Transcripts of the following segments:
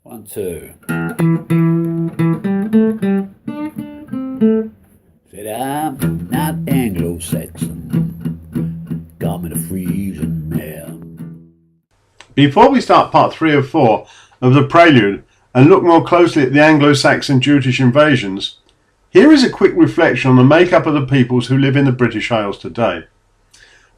One, two. Said I'm not Anglo-Saxon, got me the Frisian man. Before we start part 3 of 4 of the Prelude and look more closely at the Anglo-Saxon Jutish invasions, here is a quick reflection on the makeup of the peoples who live in the British Isles today.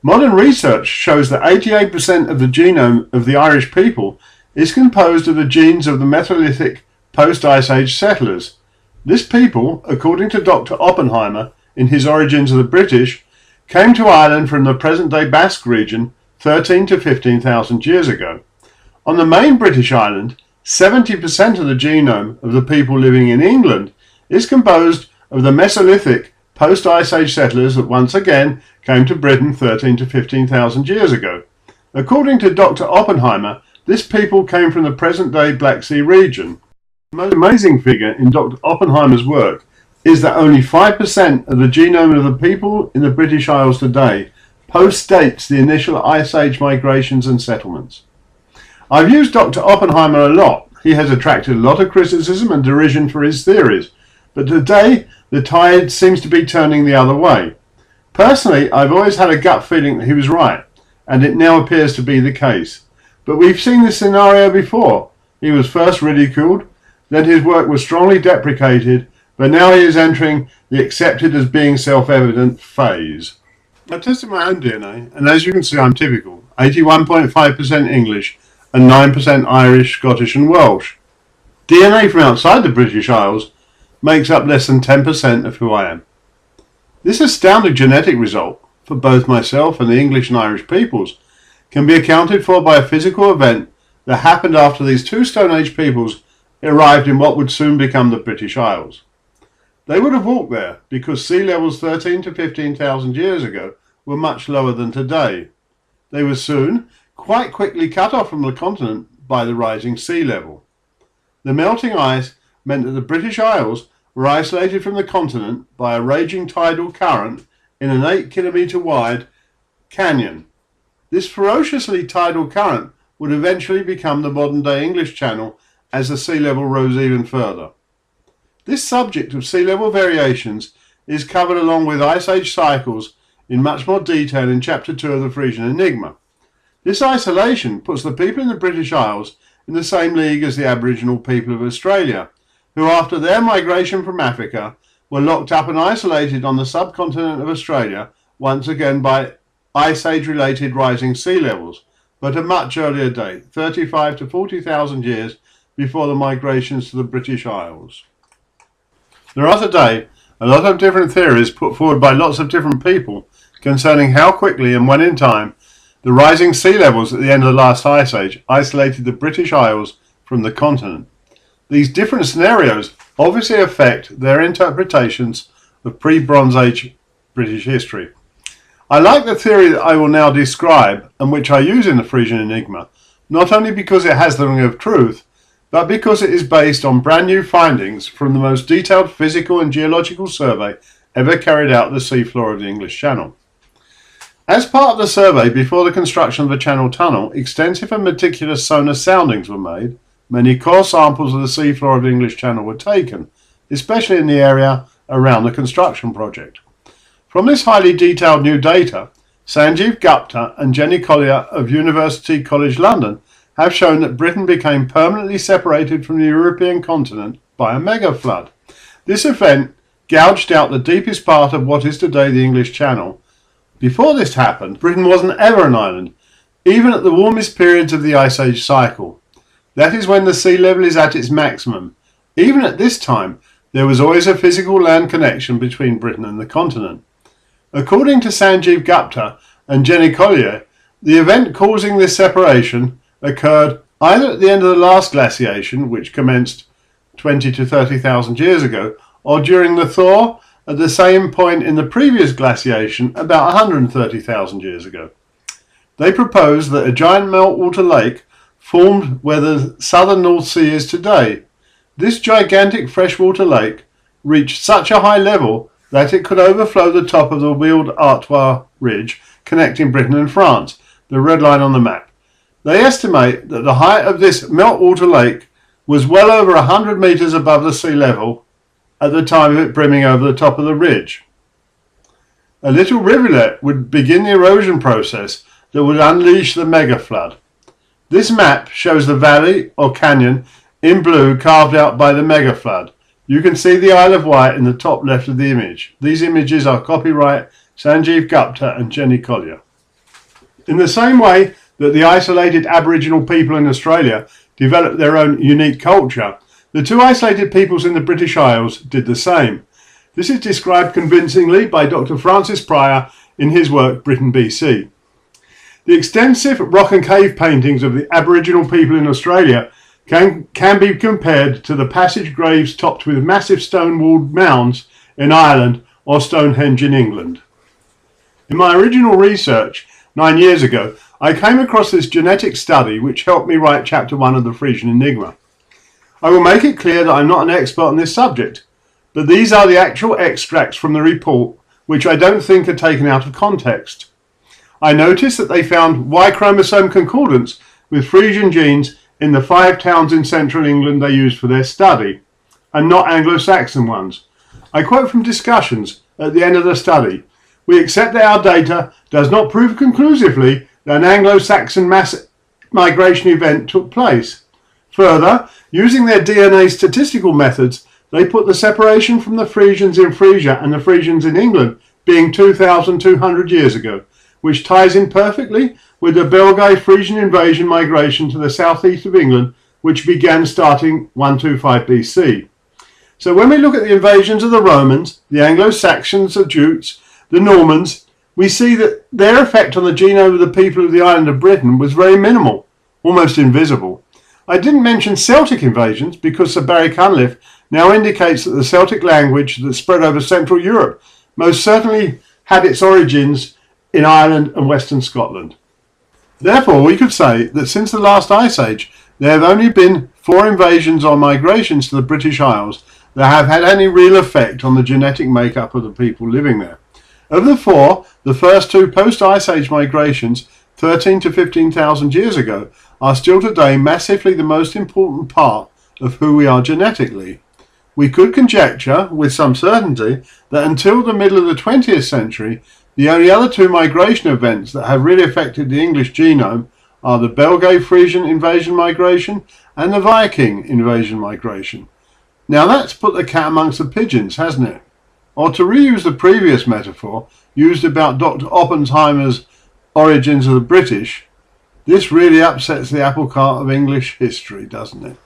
Modern research shows that 88% of the genome of the Irish people is composed of the genes of the Mesolithic post-Ice Age settlers. This people, according to Dr. Oppenheimer in his Origins of the British, came to Ireland from the present-day Basque region 13 to 15,000 years ago. On the main British island, 70% of the genome of the people living in England is composed of the Mesolithic post-Ice Age settlers that once again came to Britain 13 to 15,000 years ago. According to Dr. Oppenheimer, this people came from the present-day Black Sea region. The most amazing figure in Dr. Oppenheimer's work is that only 5% of the genome of the people in the British Isles today post-dates the initial Ice Age migrations and settlements. I've used Dr. Oppenheimer a lot. He has attracted a lot of criticism and derision for his theories, but today the tide seems to be turning the other way. Personally, I've always had a gut feeling that he was right, and it now appears to be the case. But we've seen this scenario before. He was first ridiculed, then his work was strongly deprecated, but now he is entering the accepted as being self-evident phase. I tested my own DNA, and as you can see, I'm typical. 81.5% English and 9% Irish, Scottish and Welsh. DNA from outside the British Isles makes up less than 10% of who I am. This astounding genetic result, for both myself and the English and Irish peoples, can be accounted for by a physical event that happened after these two Stone Age peoples arrived in what would soon become the British Isles. They would have walked there because sea levels 13 to 15,000 years ago were much lower than today. They were soon, quite quickly cut off from the continent by the rising sea level. The melting ice meant that the British Isles were isolated from the continent by a raging tidal current in an 8-kilometre wide canyon. This ferociously tidal current would eventually become the modern-day English Channel as the sea level rose even further. This subject of sea level variations is covered along with Ice Age cycles in much more detail in Chapter 2 of the Frisian Enigma. This isolation puts the people in the British Isles in the same league as the Aboriginal people of Australia, who after their migration from Africa were locked up and isolated on the subcontinent of Australia once again by Ice Age related rising sea levels, but a much earlier date, 35 to 40,000 years before the migrations to the British Isles. There are today a lot of different theories put forward by lots of different people concerning how quickly and when in time the rising sea levels at the end of the last Ice Age isolated the British Isles from the continent. These different scenarios obviously affect their interpretations of pre-Bronze Age British history. I like the theory that I will now describe and which I use in the Frisian Enigma, not only because it has the ring of truth, but because it is based on brand new findings from the most detailed physical and geological survey ever carried out of the seafloor of the English Channel. As part of the survey before the construction of the Channel Tunnel, extensive and meticulous sonar soundings were made. Many core samples of the seafloor of the English Channel were taken, especially in the area around the construction project. From this highly detailed new data, Sanjeev Gupta and Jenny Collier of University College London have shown that Britain became permanently separated from the European continent by a mega flood. This event gouged out the deepest part of what is today the English Channel. Before this happened, Britain wasn't ever an island, even at the warmest periods of the Ice Age cycle. That is when the sea level is at its maximum. Even at this time, there was always a physical land connection between Britain and the continent. According to Sanjeev Gupta and Jenny Collier, the event causing this separation occurred either at the end of the last glaciation, which commenced 20 to 30,000 years ago, or during the thaw at the same point in the previous glaciation about 130,000 years ago. They proposed that a giant meltwater lake formed where the southern North Sea is today. This gigantic freshwater lake reached such a high level that it could overflow the top of the wheeled Artois Ridge connecting Britain and France, the red line on the map. They estimate that the height of this meltwater lake was well over 100 metres above the sea level at the time of it brimming over the top of the ridge. A little rivulet would begin the erosion process that would unleash the mega flood. This map shows the valley or canyon in blue carved out by the mega flood. You can see the Isle of Wight in the top left of the image. These images are copyright Sanjeev Gupta and Jenny Collier. In the same way that the isolated Aboriginal people in Australia developed their own unique culture, the two isolated peoples in the British Isles did the same. This is described convincingly by Dr. Francis Pryor in his work Britain BC. The extensive rock and cave paintings of the Aboriginal people in Australia can be compared to the passage graves topped with massive stone-walled mounds in Ireland or Stonehenge in England. In my original research 9 years ago, I came across this genetic study which helped me write chapter 1 of the Frisian Enigma. I will make it clear that I'm not an expert on this subject, but these are the actual extracts from the report which I don't think are taken out of context. I noticed that they found Y chromosome concordance with Frisian genes in the 5 towns in central England they used for their study, and not Anglo-Saxon ones. I quote from discussions at the end of the study. We accept that our data does not prove conclusively that an Anglo-Saxon mass migration event took place. Further, using their DNA statistical methods, they put the separation from the Frisians in Frisia and the Frisians in England being 2,200 years ago, which ties in perfectly with the Belgae Frisian invasion migration to the southeast of England, which began starting 125 BC. So when we look at the invasions of the Romans, the Anglo-Saxons, the Jutes, the Normans, we see that their effect on the genome of the people of the island of Britain was very minimal, almost invisible. I didn't mention Celtic invasions because Sir Barry Cunliffe now indicates that the Celtic language that spread over Central Europe most certainly had its origins in Ireland and Western Scotland. Therefore, we could say that since the last Ice Age, there have only been 4 invasions or migrations to the British Isles that have had any real effect on the genetic makeup of the people living there. Of the 4, the first 2 post-Ice Age migrations, 13 to 15,000 years ago, are still today massively the most important part of who we are genetically. We could conjecture, with some certainty, that until the middle of the 20th century, the only other 2 migration events that have really affected the English genome are the Belgae Frisian invasion migration and the Viking invasion migration. Now that's put the cat amongst the pigeons, hasn't it? Or to reuse the previous metaphor used about Dr. Oppenheimer's origins of the British, this really upsets the apple cart of English history, doesn't it?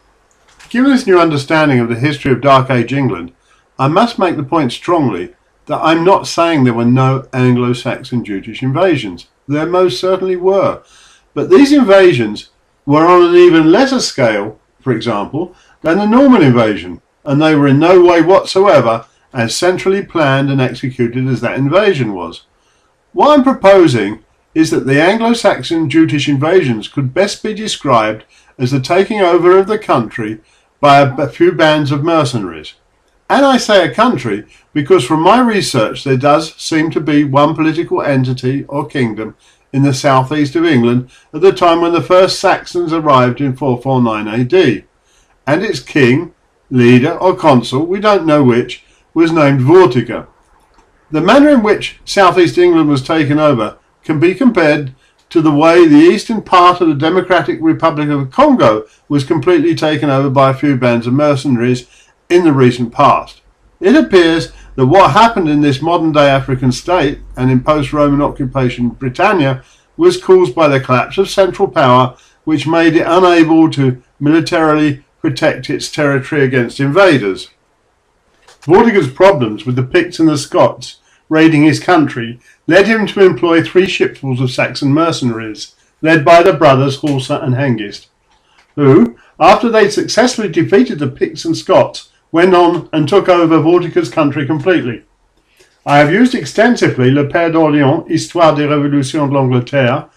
Given this new understanding of the history of Dark Age England, I must make the point strongly that I'm not saying there were no Anglo-Saxon Jutish invasions. There most certainly were. But these invasions were on an even lesser scale, for example, than the Norman invasion, and they were in no way whatsoever as centrally planned and executed as that invasion was. What I'm proposing is that the Anglo-Saxon Jutish invasions could best be described as the taking over of the country by a few bands of mercenaries. And I say a country because from my research there does seem to be one political entity or kingdom in the southeast of England at the time when the first Saxons arrived in 449 AD. And its king, leader or consul, we don't know which, was named Vortigern. The manner in which southeast England was taken over can be compared to the way the eastern part of the Democratic Republic of Congo was completely taken over by a few bands of mercenaries in the recent past. It appears that what happened in this modern-day African state and in post-Roman occupation Britannia was caused by the collapse of central power, which made it unable to militarily protect its territory against invaders. Vortigern's problems with the Picts and the Scots raiding his country led him to employ 3 shipfuls of Saxon mercenaries, led by the brothers Horsa and Hengist, who, after they successfully defeated the Picts and Scots, went on and took over Vortigern's country completely. I have used extensively Le Père d'Orléans, Histoire des Révolutions de l'Angleterre,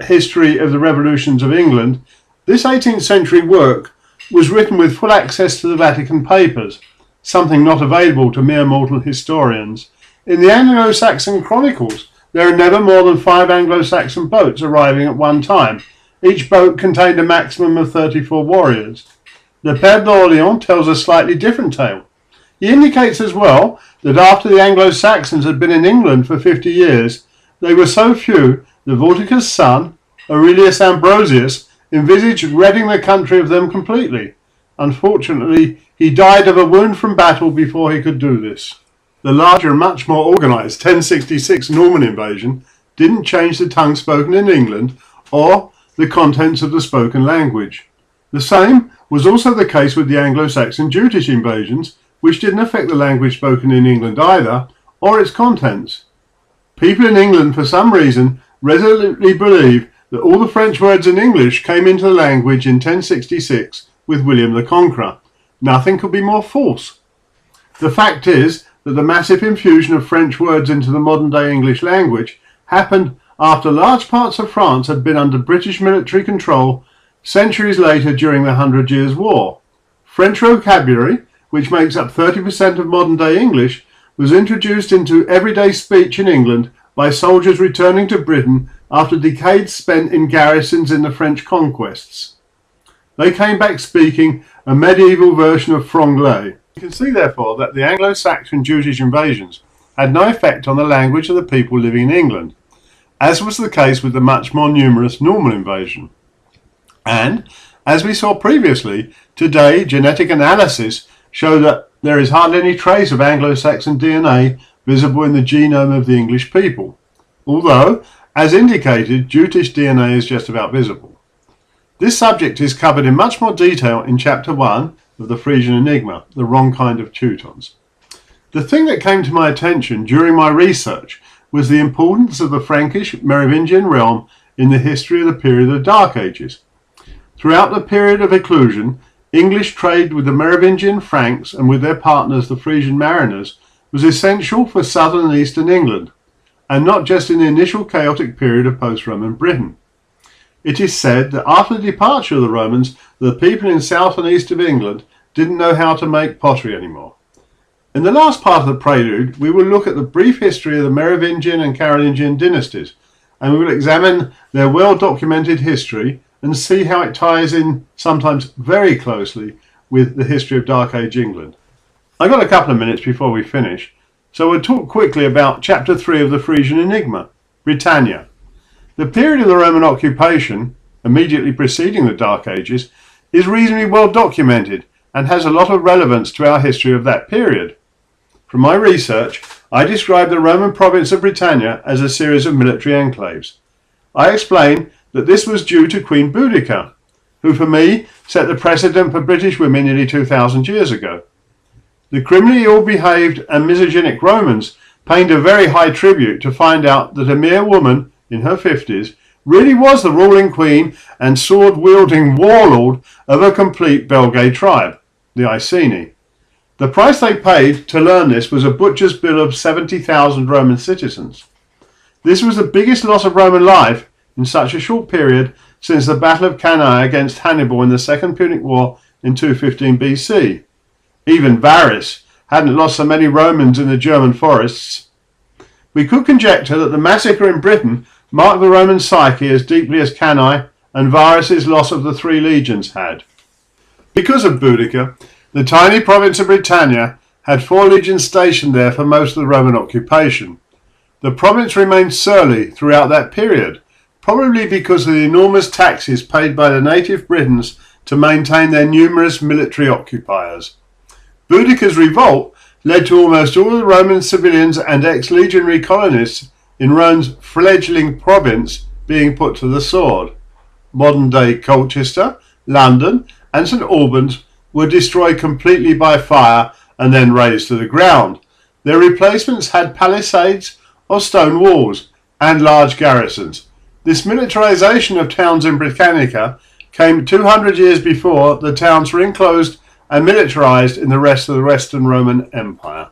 History of the Revolutions of England. This 18th century work was written with full access to the Vatican papers, something not available to mere mortal historians. In the Anglo-Saxon chronicles, there are never more than 5 Anglo-Saxon boats arriving at one time. Each boat contained a maximum of 34 warriors. the Père d'Orléans tells a slightly different tale. He indicates as well that after the Anglo-Saxons had been in England for 50 years, they were so few that Vortica's son, Aurelius Ambrosius, envisaged ridding the country of them completely. Unfortunately, he died of a wound from battle before he could do this. The larger and much more organised 1066 Norman invasion didn't change the tongue spoken in England or the contents of the spoken language. The same was also the case with the Anglo-Saxon Jutish invasions, which didn't affect the language spoken in England either, or its contents. People in England, for some reason, resolutely believe that all the French words in English came into the language in 1066 with William the Conqueror. Nothing could be more false. The fact is that the massive infusion of French words into the modern-day English language happened after large parts of France had been under British military control centuries later during the 100 Years' War. French vocabulary, which makes up 30% of modern-day English, was introduced into everyday speech in England by soldiers returning to Britain after decades spent in garrisons in the French conquests. They came back speaking a medieval version of franglais. You can see, therefore, that the Anglo-Saxon Jutish invasions had no effect on the language of the people living in England, as was the case with the much more numerous Norman invasion. And, as we saw previously, today genetic analysis show that there is hardly any trace of Anglo-Saxon DNA visible in the genome of the English people, although, as indicated, Jutish DNA is just about visible. This subject is covered in much more detail in Chapter 1 of the Frisian Enigma, the wrong kind of Teutons. The thing that came to my attention during my research was the importance of the Frankish Merovingian realm in the history of the period of the Dark Ages. Throughout the period of Inclusion, English trade with the Merovingian Franks and with their partners the Frisian mariners was essential for southern and eastern England, and not just in the initial chaotic period of post-Roman Britain. It is said that after the departure of the Romans, the people in south and east of England didn't know how to make pottery anymore. In the last part of the Prelude, we will look at the brief history of the Merovingian and Carolingian dynasties, and we will examine their well-documented history and see how it ties in, sometimes very closely, with the history of Dark Age England. I've got a couple of minutes before we finish, so we'll talk quickly about Chapter 3 of the Frisian Enigma, Britannia. The period of the Roman occupation, immediately preceding the Dark Ages, is reasonably well documented and has a lot of relevance to our history of that period. From my research, I describe the Roman province of Britannia as a series of military enclaves. I explain that this was due to Queen Boudica, who for me set the precedent for British women nearly 2,000 years ago. The criminally ill-behaved and misogynic Romans paid a very high tribute to find out that a mere woman in her 50s really was the ruling queen and sword-wielding warlord of a complete Belgae tribe, the Iceni. The price they paid to learn this was a butcher's bill of 70,000 Roman citizens. This was the biggest loss of Roman life in such a short period since the Battle of Cannae against Hannibal in the Second Punic War in 215 BC. Even Varus hadn't lost so many Romans in the German forests. We could conjecture that the massacre in Britain marked the Roman psyche as deeply as Cannae and Varus's loss of the 3 legions had. Because of Boudica, the tiny province of Britannia had 4 legions stationed there for most of the Roman occupation. The province remained surly throughout that period, probably because of the enormous taxes paid by the native Britons to maintain their numerous military occupiers. Boudica's revolt led to almost all the Roman civilians and ex-legionary colonists in Rome's fledgling province being put to the sword. Modern-day Colchester, London and St Albans were destroyed completely by fire and then razed to the ground. Their replacements had palisades or stone walls and large garrisons. This militarization of towns in Britannica came 200 years before the towns were enclosed and militarized in the rest of the Western Roman Empire.